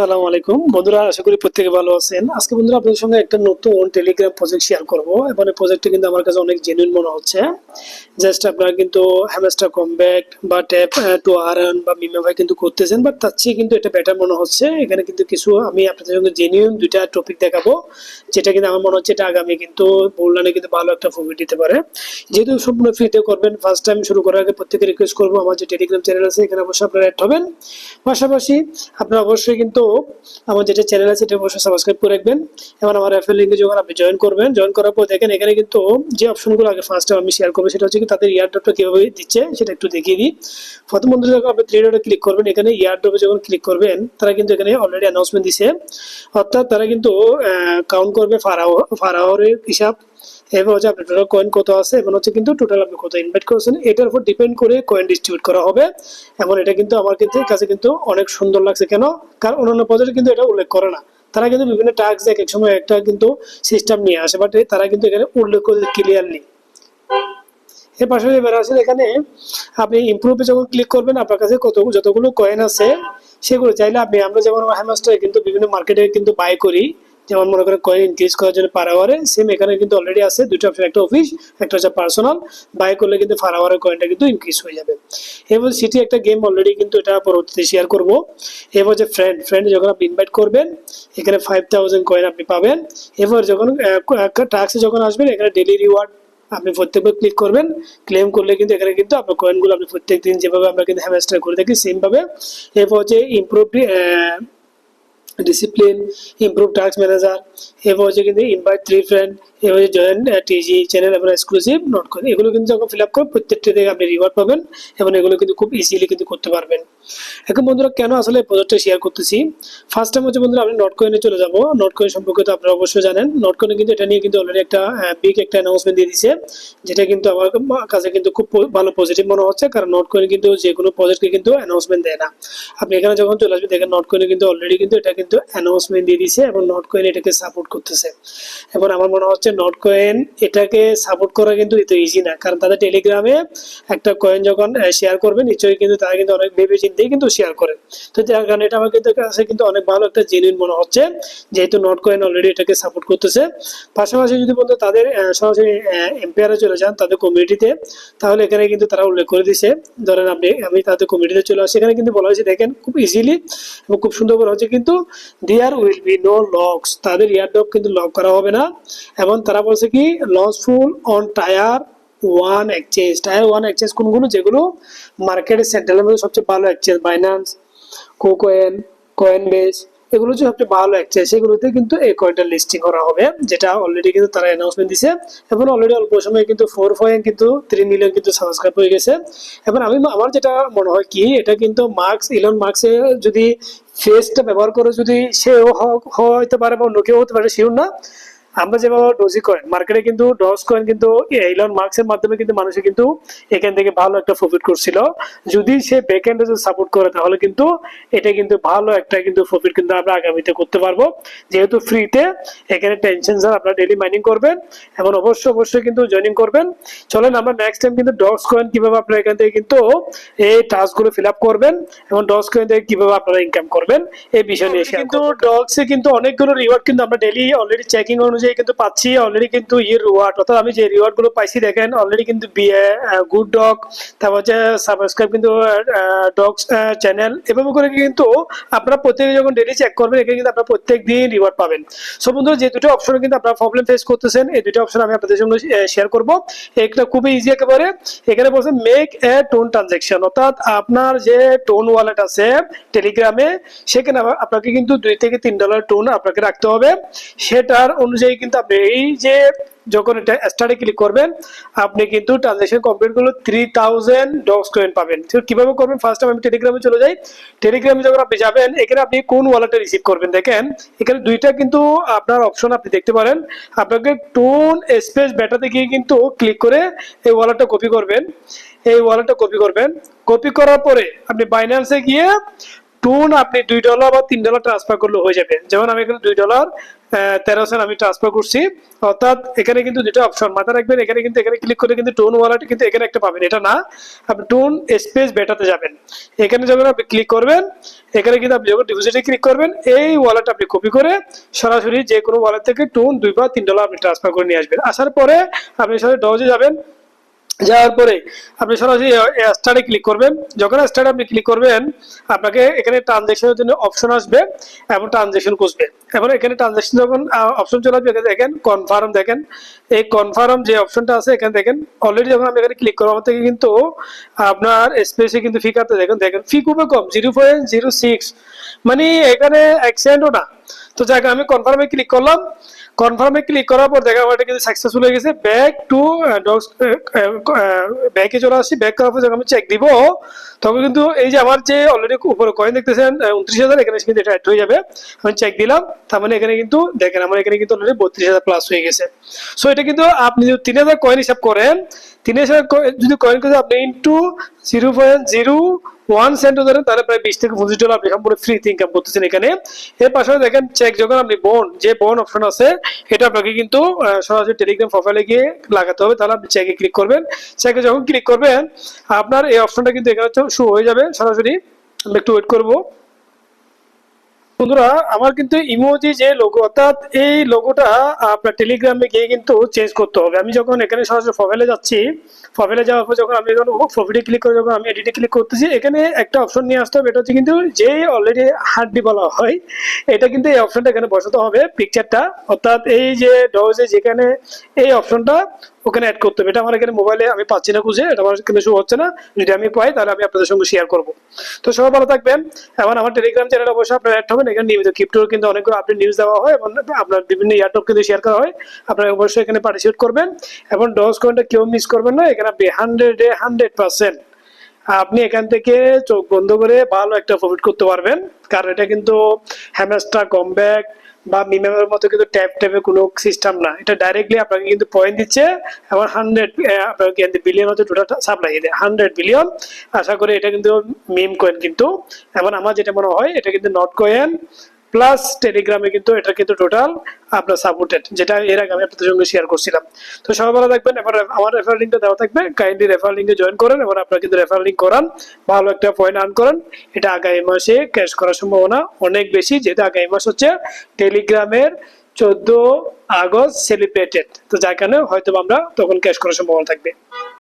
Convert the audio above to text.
আসসালামু আলাইকুম বন্ধুরা, আশা করি প্রত্যেকে ভালো আছেন। আজকে বন্ধুরা আপনাদের সঙ্গে একটা নতুন টেলিগ্রাম প্রজেক্ট শেয়ার করব এবং এই প্রজেক্টটা কিন্তু আমার কাছে অনেক জেনুইন মনে হচ্ছে। জাস্ট আপনারা কিন্তু হ্যামস্টার কমব্যাক বা ট্যাপ টু আর্ন বা মিমেভাই কিন্তু করতেছেন, বাট তার চেয়ে কিন্তু এটা বেটার মনে হচ্ছে। এখানে কিন্তু কিছু আমি আপনাদের সঙ্গে জেনুইন দুইটা টপিক দেখাবো, যেটা কিন্তু আমার মনে হচ্ছে এটা আগামী কিন্তু বললানে কিন্তু ভালো একটা প্রফিট দিতে পারে। যেহেতু সম্পূর্ণ ফ্রিতে করবেন, ফার্স্ট টাইম শুরু করার আগে প্রত্যেকে রিকোয়েস্ট করবো আমার যে টেলিগ্রাম চ্যানেল আছে এখানে অবশ্যই আপনারা অ্যাড হবেন। পাশাপাশি আপনারা অবশ্যই কিন্তু আমার যেটা চ্যানেল আছে এটা অবশ্যই সাবস্ক্রাইব করে রাখবেন এবং আমার রেফারেল লিঙ্কে যখন আপনি জয়েন করবেন, জয়েন করার পর দেখেন এখানে কিন্তু যে অপশনগুলো আগে ফার্স্ট টাইম আমি শেয়ার করবো সেটা হচ্ছে কি তাদের ইয়ারড্রপটা কিভাবে দিচ্ছে সেটা একটু দেখিয়ে দিই। প্রথম বন্ধু যখন আপনি থ্রি ডটে ক্লিক করবেন, এখানে ইয়ারড্রপে যখন ক্লিক করবেন তারা কিন্তু এখানে অলরেডি অ্যানাউন্সমেন্ট দিছে, অর্থাৎ তারা কিন্তু কাউন্ট করবে ফার আওয়ারের হিসাব। এবার হচ্ছে আপনার টোটাল কয়েন কত আছে এবং হচ্ছে কিন্তু টোটাল আপনি কত ইনভাইট করেছেন এটার উপর ডিপেন্ড করে কয়েন ডিস্ট্রিবিউট করা হবে। এবং এটা কিন্তু আমার কাছে কিন্তু অনেক সুন্দর লাগছে। কেন? কারণ অন্যান্য প্রজেক্টে কিন্তু এটা উল্লেখ করে না। তারা কিন্তু বিভিন্ন টাস্ক এক এক সময় একটা কিন্তু সিস্টেম নিয়ে আসে, বাট তারা কিন্তু এখানে উল্লেখ করে ক্লিয়ারলি। এর পাশাপাশি এবার আসলে এখানে আপনি ইমপ্রুভে যখন ক্লিক করবেন আপনার কাছে যতগুলো কয়েন আছে সেগুলো চাইলে আমরা যেমন হ্যামাস্টারে কিন্তু বিভিন্ন মার্কেটে কিন্তু বাই করি, যেমন মনে করেন কয়েন ইনক্রিজ করার জন্য পার আওয়ারে সেম এখানে কিন্তু অলরেডি আছে দুটো অপশন, একটা অফিস একটা হচ্ছে পার্সোনাল। বাই করলে কিন্তু পার আওয়ারের কয়েনটা কিন্তু ইনক্রিজ হয়ে যাবে। এবার সিটি একটা গেম অলরেডি কিন্তু এটা পরবর্তীতে শেয়ার করব। এবার যে ফ্রেন্ড যখন আপনি ইনভাইট করবেন এখানে 5000 কয়েন আপনি পাবেন। এবার যখন টাস্কে যখন আসবেন এখানে ডেইলি রিওয়ার্ড আপনি প্রত্যেকবার ক্লিক করবেন, ক্লেম করলে কিন্তু এখানে কিন্তু আপনার কয়েনগুলো আপনি প্রত্যেক দিন যেভাবে আমরা কিন্তু হ্যামস্টার করে থাকি সেম ভাবে। এরপর হচ্ছে improve discipline, improve task manager, এরপর হচ্ছে কিন্তু ইনভাইট 3 ফ্রেন্ড, এরপর জয়েন টিজি চ্যানেল এবং এক্সক্লুসিভ নোট করেন। এগুলো কিন্তু যখন ফিল আপ করেন প্রত্যেকটা থেকে আপনি রিওয়ার্ড পাবেন এবং এগুলো কিন্তু খুব ইজিলি কিন্তু করতে পারবেন। এখন বন্ধুরা কেন আসলে প্রজেক্টটা শেয়ার করতেছি, ফার্স্ট টাইম হচ্ছে বন্ধুরা আপনি নট কয়েনে চলে যাব। নট কয়েন সম্পর্কে তো আপনারা অবশ্যই জানেন। নট কয়েনে কিন্তু এটা নিয়ে কিন্তু অলরেডি একটা বিগ একটা অ্যানাউন্সমেন্ট দিয়ে দিয়েছে, যেটা কিন্তু আমার কাছে কিন্তু খুব ভালো পজিটিভ মনে হচ্ছে। কারণ নট কয়েন কিন্তু যে কোনো প্রজেক্টকে কিন্তু অ্যানাউন্সমেন্ট দেয় না। আপনি এখানে যখন চলে আসবেন দেখেন নট কয়েনে কিন্তু অলরেডি কিন্তু এটা কিন্তু অ্যানাউন্সমেন্ট দিয়ে দিয়েছে এবং নট কয়েন এটাকে সাপোর্ট করতেছে। এবং আমার মনে হচ্ছে নট কয়েন এটাকে সাপোর্ট করা কিন্তু এত ইজি না, কারণ তাদের টেলিগ্রামে একটা কয়েন যখন শেয়ার করবে নিশ্চয়ই কিন্তু তারা কিন্তু অনেক ভেবে চিন্তেই কিন্তু শেয়ার করে। তো যার কারণে এটা আমার কাছে কিন্তু অনেক ভালো একটা জেনুইন মনে হচ্ছে, যেহেতু নট কয়েন অলরেডি এটাকে সাপোর্ট করতেছে। পাশাপাশি যদি বলতে তাদের সরাসরি এম্পায়ারে চলে যান তাদের কমিউনিটিতে, তাহলে এখানে কিন্তু তারা উল্লেখ করে দিছে। ধরেন আমি তাদের কমিউনিটিতে চলে আসি, এখানে কিন্তু বলা হয়েছে দেখেন খুব ইজিলি এবং খুব সুন্দর করে হচ্ছে কিন্তু there will be no locks, তাদের ইয়ারড্রপ কিন্তু লক করা হবে না। এবং তারা বলছে কি লসফুল on tier one exchange. Tier one exchange কোনগুলো? যেগুলো মার্কেটের সেন্ট্রালের মধ্যে সবচেয়ে ভালো এক্সচেঞ্জ, বাইন্যান্স, কোকয়েন, কয়েনবেস, এগুলো যে সবচেয়ে ভালো এক্সচেঞ্জ সেগুলোতে কিন্তু এই কয়েনটা লিস্টিং করা হবে, যেটা অলরেডি কিন্তু তারা অ্যানাউন্সমেন্ট দিছে। এবং অলরেডি অল্প সময়ে কিন্তু 4.3 মিলিয়ন কিন্তু সাবস্ক্রাইব হয়ে গেছে। এবং আমার যেটা মনে হয় কি এটা কিন্তু ইলন মার্কসে যদি ফেসটা ব্যবহার করে যদি সেও হতে পারে বা অন্য কেউ হতে পারে শিওর না। আমরা যেভাবে ডোজি কয়েন মার্কেটে কিন্তু ডজ কয়েন কিন্তু ইলন মার্কসের মাধ্যমে কিন্তু মানুষে কিন্তু এখান থেকে ভালো একটা প্রফিট করছিল। যদি সে ব্যাকএন্ডে যদি সাপোর্ট করে তাহলে কিন্তু এটা কিন্তু ভালো একটা কিন্তু প্রফিট কিন্তু আমরা আগামীতে করতে পারবো, যেহেতু ফ্রিতে এখানে টেনশন ছাড়া আপনারা ডেইলি মাইনিং করবেন এবং অবশ্যই কিন্তু জয়েনিং করবেন। চলেন আমরা নেক্সট টাইম কিন্তু ডজ কয়েন কিভাবে আপনারা এখান থেকে কিন্তু এই টাস্কগুলো ফিল আপ করবেন এবং ডজ কয়েন থেকে কিভাবে আপনারা ইনকাম করবেন এই বিষয় নিয়ে কিন্তু ডগসে কিন্তু অনেকগুলো রিওয়ার্ড কিন্তু আমরা ডেইলি অলরেডি চেকিং অনুযায়ী কিন্তু পাচ্ছি। অলরেডি কিন্তু রিওয়ার্ড অর্থাৎ আমি যে রিওয়ার্ড গুলো পাইছি দেখেন অলরেডি কিন্তু গুড ডগ, তারপর হচ্ছে সাবস্ক্রাইব কিন্তু ডগস চ্যানেল, এভাবে করে কিন্তু আপনারা প্রত্যেকে যখন ডেইলি চেক করবেন এখানে কিন্তু আপনারা প্রত্যেক দিন রিওয়ার্ড পাবেন। সো বন্ধুরা যে দুটো অপশনে কিন্তু আপনারা প্রবলেম ফেস করতেছেন এই দুটো অপশন আমি আপনাদের সঙ্গে শেয়ার করবো। একটা খুবই ইজি একেবারে। এখানে বলছে মেক এ টোন ট্রানজাকশন, অর্থাৎ আপনার যে টোন ওয়ালেট আছে টেলিগ্রামে সেখানে আপনাকে কিন্তু $2 থেকে $3 টোন আপনাকে রাখতে হবে। সেটার অনুযায়ী কিন্তু আপনি এই যে যখন এটা স্টার্টে ক্লিক করবেন আপনি কিন্তু ট্রানজাকশন কমপ্লিট করলে 3000 ডগস কয়েন পাবেন। কিভাবে করবেন? ফার্স্ট আমি টেলিগ্রামে চলে যাই। টেলিগ্রামে যখন আপনি যাবেন এখানে আপনি কোন ওয়ালেটে রিসিভ করবেন দেখেন এখানে দুইটা কিন্তু আপনার অপশন আপনি দেখতে পারেন। আপনাকে টোন স্পেস বেটাতে গিয়ে কিন্তু ক্লিক করে এই ওয়ালেটটা কপি করবেন। কপি করার পরে আপনি বাইন্যান্সে গিয়ে টোন আপনি $2 বা $3 ট্রান্সফার করলে হয়ে যাবে। যেমন আমি এখানে $2 13 সেন্ট আমি ট্রান্সফার করছি। অর্থাৎ এখানে কিন্তু দুটো অপশন মাথায় রাখবেন, এখানে কিন্তু এখানে ক্লিক করে কিন্তু টোন ওয়ালেট কিন্তু এখানে একটা পাবেন, এটা না, আপনি টোন স্পেস বেটাতে যাবেন। এখানে যখন আপনি ক্লিক করবেন, এখানে কিন্তু আপনি যখন ডিপোজিটে ক্লিক করবেন, এই ওয়ালেট আপনি কপি করে সরাসরি যে কোনো ওয়ালেট থেকে টোন $2 বা $3 আপনি ট্রান্সফার করে নিয়ে আসবেন। আসার পরে আপনি সরাসরি ডজে যাবেন, যাওয়ার পরে আপনি সরাসরি স্টার্টে ক্লিক করবেন। যখন স্টার্টে আপনি ক্লিক করবেন, আপনাকে এখানে ট্রানজ্যাকশনের জন্য অপশন আসবে এবং ট্রানজ্যাকশন খুঁজবে। এবং এখানে ট্রানজ্যাকশন যখন অপশন চলে আসবে, এখানে দেখেন কনফার্ম, দেখেন এই কনফার্ম যে অপশনটা আছে এখানে দেখেন অলরেডি যখন আমি এখানে ক্লিক করবো, আমার থেকে কিন্তু আপনার স্পেসে কিন্তু ফি কাটতে দেখেন, দেখেন ফি খুবই কম, 0.06, মানে এখানে 1 সেন্টও না। তো যাক, আমি কনফার্মে ক্লিক করলাম। কনফার্মে ক্লিক করার পর দেখা ওটা কিন্তু সাকসেসফুল হয়ে গেছে। ব্যাক টু ডক্স, ব্যাকে চলে আসছি। ব্যাক করার পর যখন আমি চেক দিব, তখন কিন্তু এই যে আমার যে অলরেডি উপরে কয়েন দেখতেছেন 29,000, এখানে কিন্তু এটা অ্যাড হয়ে যাবে। আমি চেক দিলাম, তার মানে এখানে কিন্তু দেখেন আমার এখানে কিন্তু অলরেডি 32,000 প্লাস হয়ে গেছে। সো এটা কিন্তু আপনি যদি 3,000 কয়েন হিসাব করেন, 3,000 যদি কয়েন করে আপনি ইন্টু 0.01 সেন্ট ধরেন, তাহলে প্রায় 20 থেকে $25 আপনি সম্পূর্ণ ফ্রিতে ইনকাম করতেছেন এখানে। এর পাশাপাশি দেখেন চেক যখন আপনি যে বোন অপশন আছে, এটা আপনাকে কিন্তু সরাসরি টেলিগ্রাম প্রোফাইলে গিয়ে লাগাতে হবে। তাহলে আপনি চেকে ক্লিক করবেন। চেকে যখন ক্লিক করবেন, আপনার এই অপশনটা কিন্তু এখানে শো হয়ে যাবে সরাসরি। আমি একটু ওয়েট করবো। বন্ধুরা, আমার কিন্তু ইমোজি যে লোগো, অর্থাৎ এই লোগোটা আপনার টেলিগ্রামে গিয়ে কিন্তু চেঞ্জ করতে হবে। আমি যখন এখানে সরাসরি প্রোফাইলে যাচ্ছি, প্রোফাইলে যাওয়ার পর যখন আমি প্রোফাইলে ক্লিক করে যখন আমি এডিটে ক্লিক করতেছি, এখানে একটা অপশন নিয়ে আসতে হবে। এটা হচ্ছে কিন্তু যে অলরেডি হার্ডি বলা হয়, এটা কিন্তু এই অপশনটা এখানে বসাতে হবে, পিকচারটা, অর্থাৎ এই যে ডজে যেখানে এই অপশনটা ওখানে অ্যাড করতে হবে। এটা আমার এখানে মোবাইলে আমি পাচ্ছি না খুঁজে, এটা আমার কিন্তু শো হচ্ছে না। যদি আমি পাই তাহলে আমি আপনাদের সঙ্গে শেয়ার করবো। তো সবাই ভালো থাকবেন। এখন আমার টেলিগ্রাম চ্যানেল অবশ্যই আপনারা অ্যাড হবেন। এখানে নিয়মিত ক্রিপ্টোর কিন্তু অনেকগুলো আপডেট নিউজ দেওয়া হয় এবং আপনার বিভিন্ন ইয়ারটপ কিন্তু শেয়ার করা হয়। আপনারা অবশ্যই এখানে পার্টিসিপেট করবেন এবং ডজ কয়েনটা কেউ মিস করবেন না। এখানে আপনি 100% আপনি এখান থেকে চোখ বন্ধ করে ভালো একটা প্রফিট করতে পারবেন। কারণ এটা কিন্তু হ্যামস্টার, কমব্যাক বা মিমের মতো কিন্তু ট্যাপে কোনো সিস্টেম না। এটা ডাইরেক্টলি আপনাকে কিন্তু পয়েন্ট দিচ্ছে এবং 100 আপনাকে বিলিয়ন হচ্ছে টোটাল সাপ্লাই দেয়, 100 বিলিয়ন। আশা করি এটা কিন্তু মিম কয়েন কিন্তু। এবং আমার যেটা মনে হয় এটা কিন্তু নট কয়েন প্লাস টেলিগ্রামে কিন্তু এটা কিন্তু টোটাল আপনার সাপোর্টেড, যেটা এর আগে আমি আপনাদের সঙ্গে শেয়ার করছিলাম। তো সবাই ভালো থাকবেন। এবার আমার রেফারেল লিঙ্কটা দেওয়া থাকবে, কাইন্ডলি রেফারেল লিঙ্কে জয়েন করেন। এবার আপনারা কিন্তু রেফারেল লিঙ্ক করান, ভালো একটা পয়েন্ট আর্ন করেন। এটা আগামী মাসে ক্যাশ করার সম্ভাবনা অনেক বেশি, যেহেতু আগামী মাস হচ্ছে টেলিগ্রামের 14 আগস্ট সেলিব্রেটেড। তো যার কারণে হয়তো আমরা তখন ক্যাশ করার সম্ভাবনা থাকবে।